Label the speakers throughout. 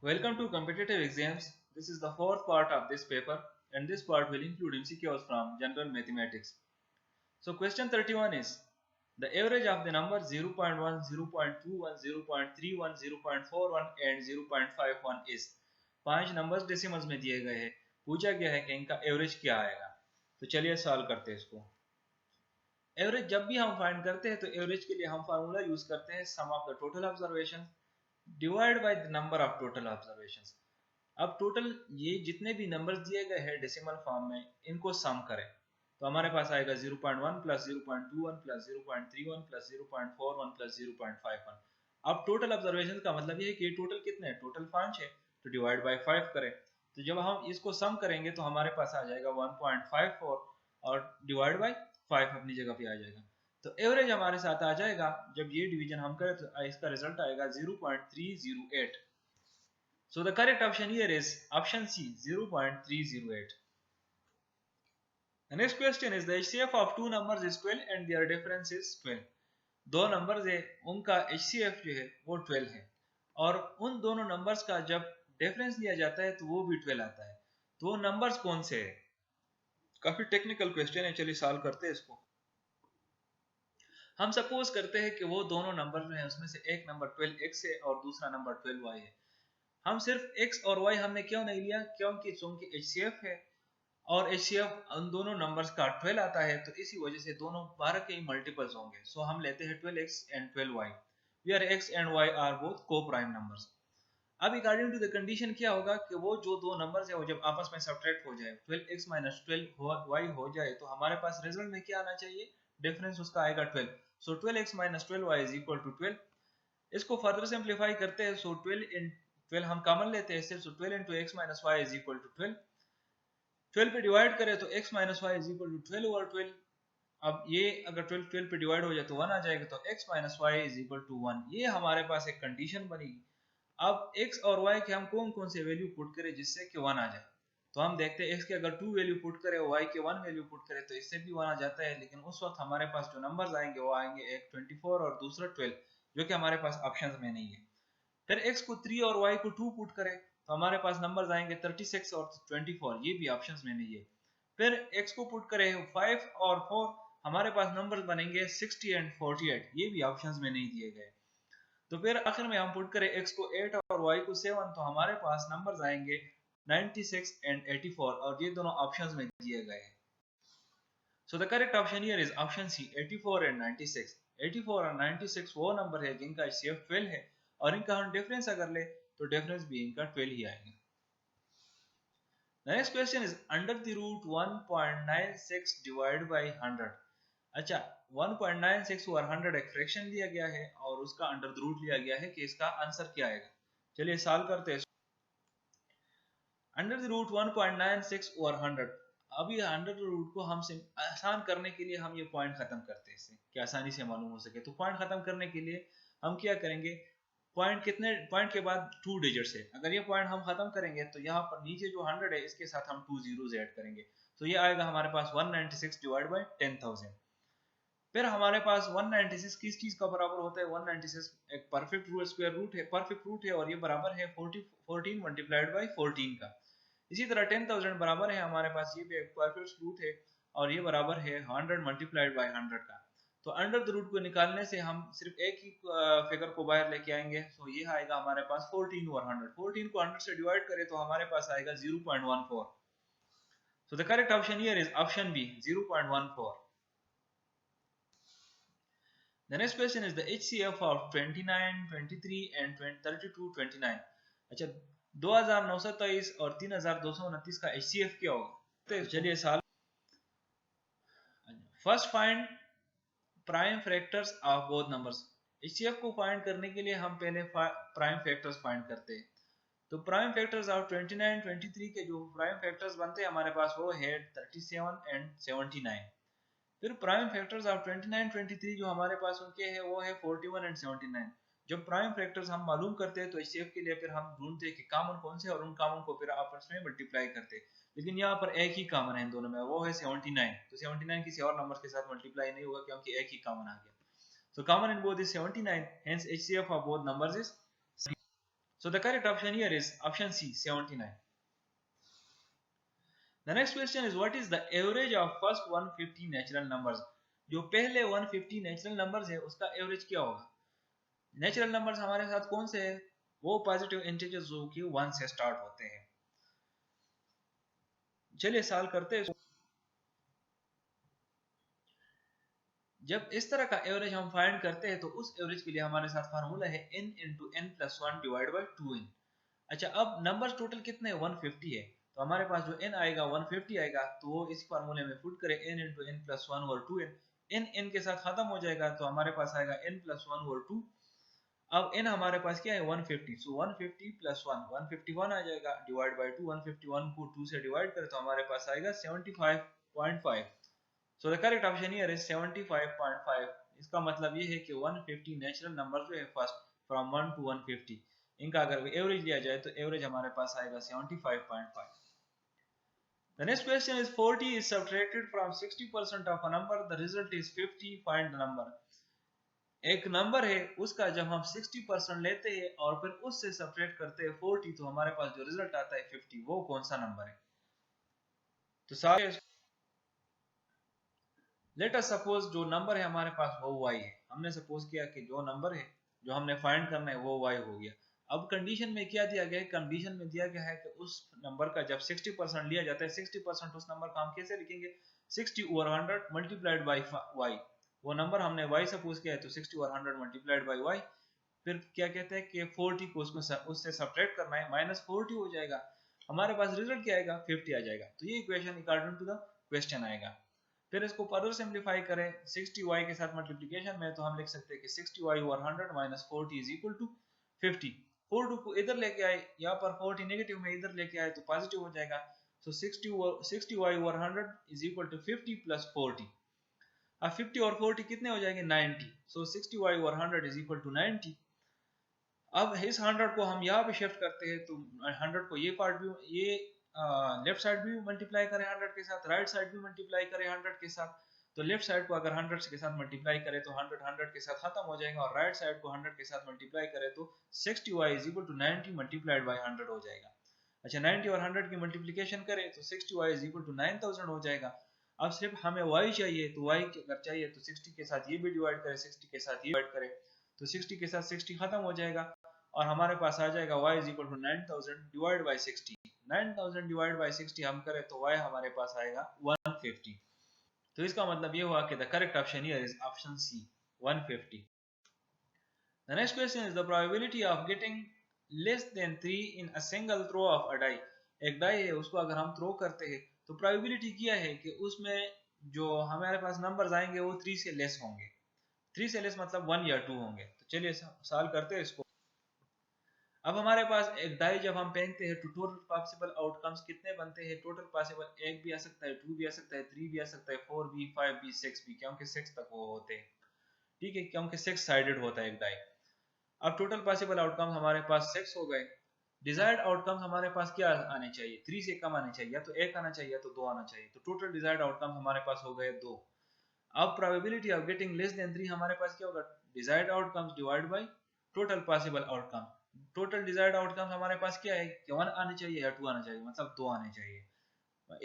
Speaker 1: Welcome to competitive exams. This is the fourth part of this paper, and this part will include MCQs from general mathematics. So question 31 is the average of the numbers 0.1, 0.21, 0.31, 0.41 and 0.51 is 5 numbers decimals में दिए गए हैं। पूछा गया है कि इनका average क्या आएगा। तो चलिए सॉल्व करते हैं इसको। एवरेज जब भी हम फाइंड करते हैं तो एवरेज के लिए हम फार्मूला यूज करते हैं sum of the total observation divide by the number of total observations. अब टोटल ये जितने भी नंबर्स दिए गए हैं डेसिमल फॉर्म में इनको सम करें तो हमारे पास आएगा 0.1 प्लस 0.21 प्लस 0.31 प्लस 0.41 प्लस 0.51। अब टोटल ऑब्जर्वेशन का मतलब ये है कि ये टोटल कितने हैं, टोटल 5 है तो डिवाइड बाय 5 करें। तो जब हम इसको सम करेंगे तो हमारे पास आ जाएगा 1.54 और डिवाइड बाय 5 अपनी जगह पे आ जाएगा। तो एवरेज हमारे साथ आ जाएगा जब ये डिवीजन हम करें तो इसका रिजल्ट आएगा 0.308। So the correct option here is option C, 0.308. The next question is the HCF of two numbers is 12 and their difference is 12. दो नंबर्स है उनका HCF जो है वो 12 है और उन दोनों नंबर्स का जब डिफरेंस लिया जाता है तो वो भी 12 आता है। तो वो नंबर्स कौन से है? काफी टेक्निकल क्वेश्चन है, चलिए सॉल्व करते हैं इसको। हम सपोज करते हैं कि वो दोनों नंबर जो है उसमें से एक नंबर 12x है और दूसरा नंबर 12y है। हम सिर्फ x और y हमने क्यों नहीं लिया? क्योंकि चूंकि HCF है और HCF उन दोनों नंबर्स का 12 आता है तो इसी वजह से दोनों 12 के ही मल्टीपल्स होंगे। सो हम लेते हैं 12x and 12y where x एंड y are both coprime numbers. अब अकॉर्डिंग टू द कंडीशन क्या होगा कि वो जो दो नंबर्स है वो जब आपस में सब्ट्रैक्ट हो जाए 12x माइनस 12y हो जाए तो हमारे पास रिजल्ट में क्या आना चाहिए? डिफरेंस उसका आएगा 12। So 12x minus 12y is equal to 12। इसको फर्दर सिंप्लीफाई करते हैं। सो 12 हम कॉमन लेते हैं सिर्फ। So 12 into x minus y is equal to 12। 12 पे डिवाइड करें तो x minus y is equal to 12 over 12। अब ये अगर 12 पे डिवाइड हो जाए तो 1 आ जाएगा तो x minus y is equal to 1। ये हमारे पास एक कंडीशन बनेगी। अब x और y के हम कौन कौन से वैल्यू पुट करें जिससे कि 1 आ जाए। तो हम देखते हैं x के अगर 2 वैल्यू पुट करें y के 1 वैल्यू पुट करें तो इससे भी 1 आ जाता है। लेकिन उस वक्त हमारे पास जो नंबर्स आएंगे वो आएंगे एक 24 और दूसरा 12 जो कि हमारे पास ऑप्शंस में नहीं है। फिर x को 3 और y को 2 पुट करें तो हमारे पास नंबर्स आएंगे 36 और 24, ये भी ऑप्शंस में नहीं है। फिर x को पुट करें 5 और 4, हमारे पास नंबर्स बनेंगे 60 एंड 48, ये भी ऑप्शंस में नहीं दिए गए। तो फिर आखिर में हम पुट करें x को 8 और y को 7 तो हमारे पास नंबर्स आएंगे 96 एंड 84 और ये दोनों ऑप्शंस में दिए गए हैं। So the correct option here is option C, 84 and 96. 84 और 96 वो नंबर है जिनका HCF 12 है और इनका हम डिफरेंस अगर ले तो डिफरेंस भी इनका 12 ही आएगा। The next question is under the root 1.96 divided by 100. अच्छा, 1.96 और 100 एक फ्रैक्शन दिया गया है और उसका अंडर द रूट लिया गया है कि इसका आंसर क्या आएगा। चलिए सॉल्व करते हैं। अंडर द रूट 1.96 और 100। अभी अंडर द रूट को हम आसान करने के लिए हम ये पॉइंट खत्म करते हैं इससे कि आसानी से मालूम हो सके। तो पॉइंट खत्म करने के लिए हम क्या करेंगे? पॉइंट कितने पॉइंट के बाद 2 डिजिट्स है। अगर ये पॉइंट हम खत्म करेंगे तो यहाँ पर नीचे जो 100 है इसके साथ हम 2 जीरोस ऐड करेंगे तो ये आएगा हमारे पास 196 डिवाइड बाय 10,000। फिर हमारे पास 196 किस चीज का बराबर होता है? 196 एक परफेक्ट रूट स्क्वायर रूट है, परफेक्ट रूट है और ये बराबर है 14 मल्टीप्लाइड बाय 14 का। इसी तरह 10,000 बराबर है हमारे पास ये भी एक परफेक्ट रूट है और ये बराबर है 100 मल्टीप्लाइड बाय 100 का। तो अंडर द रूट को निकालने से हम सिर्फ एक ही फिगर को बाहर लेके आएंगे। तो ये आएगा हमारे पास 14 और 100। 14 को 100 से डिवाइड करें तो हमारे पास आएगा 0.14। So the correct option here is option B, 0.14. The next question is the HCF of 29, 23 and 32, 29. अच्छा, 2923 और 3229 का HCF क्या होगा? तो चलिए solve. First find prime factors of both numbers. HCF को फाइंड करने के लिए हम पहले प्राइम फैक्टर्स फाइंड करते हैं। तो प्राइम फैक्टर्स ऑफ 29, 23 के जो प्राइम फैक्टर्स बनते हैं हमारे पास वो है 37 एंड 79। फिर प्राइम फैक्टर्स ऑफ 29, 23 जो हमारे पास उनके हैं वो है 41 एंड 79। जब प्राइम फैक्टर्स हम मालूम करते हैं तो HCF के लिए फिर हम ढूंढते हैं कि कॉमन कौन से और उन कॉमन को फिर आपस में मल्टीप्लाई करते हैं। लेकिन यहाँ पर एक ही कॉमन है इन दोनों में, वो है 79। तो 79 किसी और नंबर के साथ मल्टीप्लाई नहीं होगा क्योंकि एक ही कॉमन आ गया। So common in both is 79, hence HCF of both numbers is 70. So the correct option here is option C, 79. The next question is what is the average of first 150 natural numbers? जो पहले 150 natural numbers है उसका average क्या होगा? Natural numbers हमारे साथ कौन से है? वो पॉजिटिव इंटीजर्स जो कि 1 से स्टार्ट होते हैं। चलिए सॉल्व करते हैं। जब इस तरह का एवरेज हम फाइंड करते हैं तो उस एवरेज के लिए हमारे साथ फार्मूला है n into n plus one divide by 2n। अच्छा, अब नंबर्स टोटल कितने हैं? 150 है, तो हमारे पास जो n आएगा 150 आएगा, तो वो इस फार्मूले में पुट करें n into n plus one और 2n। n के साथ खत्म हो जाएगा तो हमारे पास आएगा n प्लस वन और 2। अब n हमारे पास क्या है? 150, सो 150 प्लस 1 151 आ जाएगा, डिवाइड बाई 2। 151 को 2 से डिवाइड करें तो हमारे पास आएगा 75.5। सो the correct option here is 75.5। इसका मतलब ये है कि 150 नेचुरल नंबर जो है फर्स्ट फ्रॉम 1 टू 150, इनका अगर एवरेज लिया जाए तो एवरेज हमारे पास आएगा 75.5। The next question is 40 is subtracted from 60% of a number, the result is 50, find the number। एक नंबर है उसका जब हम 60% लेते हैं और फिर उससे सब्ट्रैक्ट करते हैं 40, तो हमारे पास जो रिजल्ट आता है 50, वो कौन सा नंबर है? तो सारे लेट अस सपोज जो नंबर है हमारे पास वो y है। हमने सपोज किया कि जो नंबर है जो हमने फाइंड करना है वो y हो गया। अब कंडीशन में क्या दिया गया है? कंडीशन में दिया गया है कि उस नंबर का जब 60% लिया जाता है, 60% उस नंबर का हम कैसे लिखेंगे? 60 ओवर 100 मल्टीप्लाइड बाई y। वो नंबर हमने y सपोज किया है तो 60 ओवर 100 मल्टीप्लाइड बाई y। फिर क्या कहते हैं कि 40 को उससे सब्ट्रैक्ट करना है, माइनस 40 हो जाएगा, हमारे पास रिजल्ट क्या आएगा? 50 आ जाएगा। तो ये equation according to the question आएगा। फिर इसको फर्दर सिंप्लीफाई करें 60y के साथ मल्टीप्लिकेशन में, तो हम लिख सकते हैं कि 60y over 100 minus 40 is equal to 50। 40 को इधर लेके आए, यहाँ पर 40 नेगेटिव में इधर लेके आए तो पॉजिटिव हो जाएगा। So 60y over 100 is equal to 50 plus 40। अब 50 और 40 कितने हो जाएंगे? 90। So 60y over 100 is equal to 90। अब इस 100 को हम यहाँ पे शिफ्ट करते हैं तो 100 को ये पार्ट भी, ये लेफ्ट साइड भी मल्टीप्लाई करें 100 के साथ, राइट साइड भी मल्टीप्लाई करें 100 के साथ। तो लेफ्ट साइड को अगर 100 के साथ मल्टीप्लाई करें तो 100 100 के साथ खत्म हो जाएगा, और राइट साइड को 100 के साथ मल्टीप्लाई करें तो 60y is equal to 90 multiplied by 100 हो जाएगा। अच्छा, 90 और 100 की मल्टीप्लिकेशन करें तो 60y इज इक्वल टू 9000 हो जाएगा। अब सिर्फ हमें y चाहिए, तो y अगर चाहिए तो 60 के साथ ये भी डिवाइड करें, 60 के साथ ये डिवाइड करें तो 60 के साथ 60 खत्म हो जाएगा, और हमारे पास आ जाएगा y is equal to 9000 divide by 60। 9000 divide by 60 हम करें तो y हमारे पास आएगा 150। तो इसका मतलब ये हुआ कि the correct option here is option C, 150। The next question is the probability of getting less than 3 in a single throw of a die. एक डाई है उसको अगर हम थ्रो करते हैं तो प्रोबेबिलिटी क्या है कि उसमें जो हमारे पास नंबर्स आएंगे वो 3 से लेस होंगे। 3 से लेस मतलब 1 या 2 होंगे। तो चलिए सॉल्व करते हैं इसको। अब हमारे पास एक डाई जब हम फेंकते हैं तो टोटल पॉसिबल आउटकम्स कितने बनते हैं? टोटल पॉसिबल एक भी आ सकता है, 2 भी आ सकता है, 3 भी आ सकता है, 4 भी, 5 भी, 6 भी, क्योंकि 6 तक वो होते हैं। ठीक है, क्योंकि 6 साइडेड होता है एक डाई। अब टोटल पॉसिबल आउटकम हमारे पास 6 हो गए। डिजायर्ड आउटकम हमारे पास क्या आने चाहिए? 3 से कम आने चाहिए, या तो 1 आना चाहिए या तो 2 आना चाहिए। तो टोटल डिजायर्ड आउटकम हमारे पास हो गए 2। अब probability of getting less than 3 हमारे पास क्या होगा? Desired outcomes divide by total possible outcome. Total desired outcome हमारे पास क्या है कि 1 आने चाहिए या 2 आना चाहिए, मतलब 2 आने चाहिए।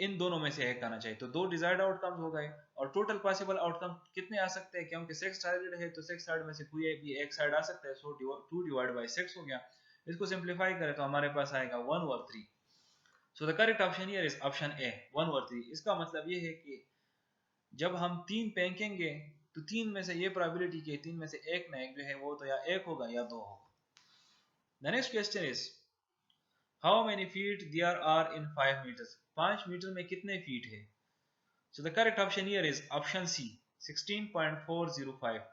Speaker 1: इन दोनों में से एक आना चाहिए, तो 2 डिजायर्ड आउटकम्स हो गए। और टोटल पॉसिबल आउटकम कितने आ सकते हैं? क्योंकि 6 साइडेड है तो 6 साइड में से कोई भी एक साइड आ सकता है, सो 2 डिवाइड बाय 6 हो गया। इसको सिंप्लीफाई करें तो हमारे पास आएगा 1 और 3। सो the correct option here is option A, 1 और 3। इसका मतलब ये है कि जब हम 3 फेंकेंगे तो 3 में से ये प्रोबेबिलिटी के 3 में से एक ना एक जो है वो तो या 1 होगा या 2 होगा। The next question is how many feet there are in 5 metres. 5 metre में कितने फीट है? So the correct option here is option C, 16.405।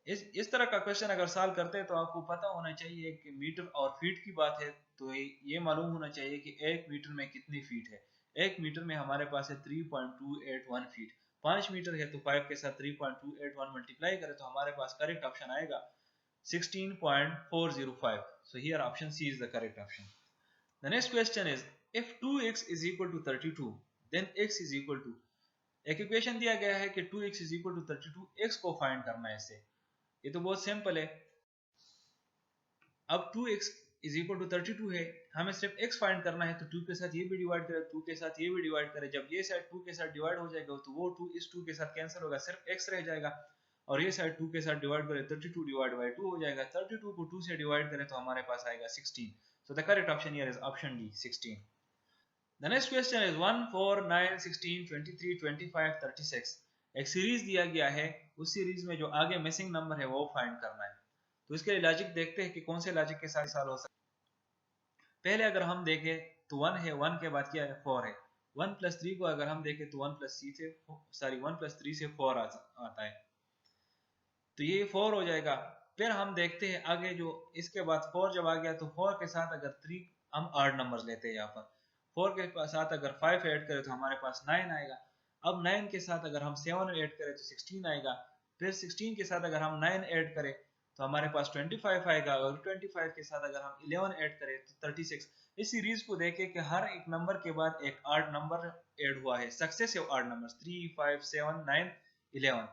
Speaker 1: इस तरह का क्वेश्चन अगर सॉल्व करते हैं तो आपको पता होना चाहिए कि मीटर और फीट की बात है तो ये मालूम होना चाहिए कि 1 मीटर में कितनी फीट है। 1 मीटर में हमारे पास है 3.281 फीट। 5 मीटर है तो 5 के साथ 3.281 मल्टीप्लाई करें तो हमारे पास करेक्ट ऑप्शन आएगा 16.405। So here option C is the correct option. The next question is if 2x is equal to 32 then x is equal to, एक इक्वेशन दिया गया है कि 2x is equal to 32, x को फाइंड करना है इससे। ये तो बहुत सिंपल है। अब 2x इज इक्वल टू 32 है, हमें सिर्फ x फाइंड करना है, तो 2 के साथ ये भी डिवाइड करे, 2 के साथ ये भी डिवाइड करे, जब ये साइड 2 के साथ डिवाइड हो जाएगा तो वो 2 इस 2 के साथ कैंसिल होगा, सिर्फ x रह जाएगा, और ये साइड 2 के साथ डिवाइड करे 32 डिवाइड बाय 2 हो जाएगा, 32 को 2 से डिवाइड करें तो हमारे पास आएगा 16. So the correct option here is option D, 16. The next question is 1, 4, 9, 16, 23, 25, 36. एक सीरीज दिया गया है, उस सीरीज में जो आगे मिसिंग नंबर है वो फाइंड करना है. तो इसके लिए लॉजिक देखते हैं कि कौन से लॉजिक के साथ सॉल्व हो सकता है. पहले अगर हम देखें तो 1 है, 1 के बाद क्या है, 4 है. 1 प्लस 3 को अगर हम देखें तो 1 प्लस 3 से 4 आता है, तो ये 4 हो जाएगा. फिर हम देखते हैं आगे जो इसके बाद 4 जब आ गया तो 4 के साथ अगर 3 हम ऑड नंबर्स लेते हैं, यहाँ पर 4 के साथ अगर 5 ऐड करें तो हमारे पास 9 आएगा. अब 9 के साथ अगर हम 7 ऐड करें तो 16 आएगा. फिर 16 के साथ अगर हम 9 ऐड करें तो हमारे पास 25 आएगा, और 25 के साथ अगर हम 11 ऐड करें तो 36. इस सीरीज को देखें कि हर एक नंबर के बाद एक ऑड नंबर ऐड हुआ है, सक्सेसिव ऑड नंबर्स 3, 5, 7, 9, 11.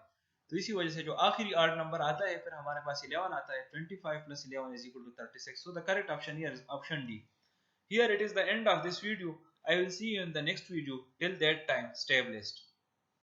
Speaker 1: तो इसी वजह से जो आखिरी ऑड नंबर आता है फिर हमारे पास 11 आता है. 25 plus 11 is equal to 36. So the correct option here is option D. Here it is the end of this video. I will see you in the next video. Till that time, stay blessed.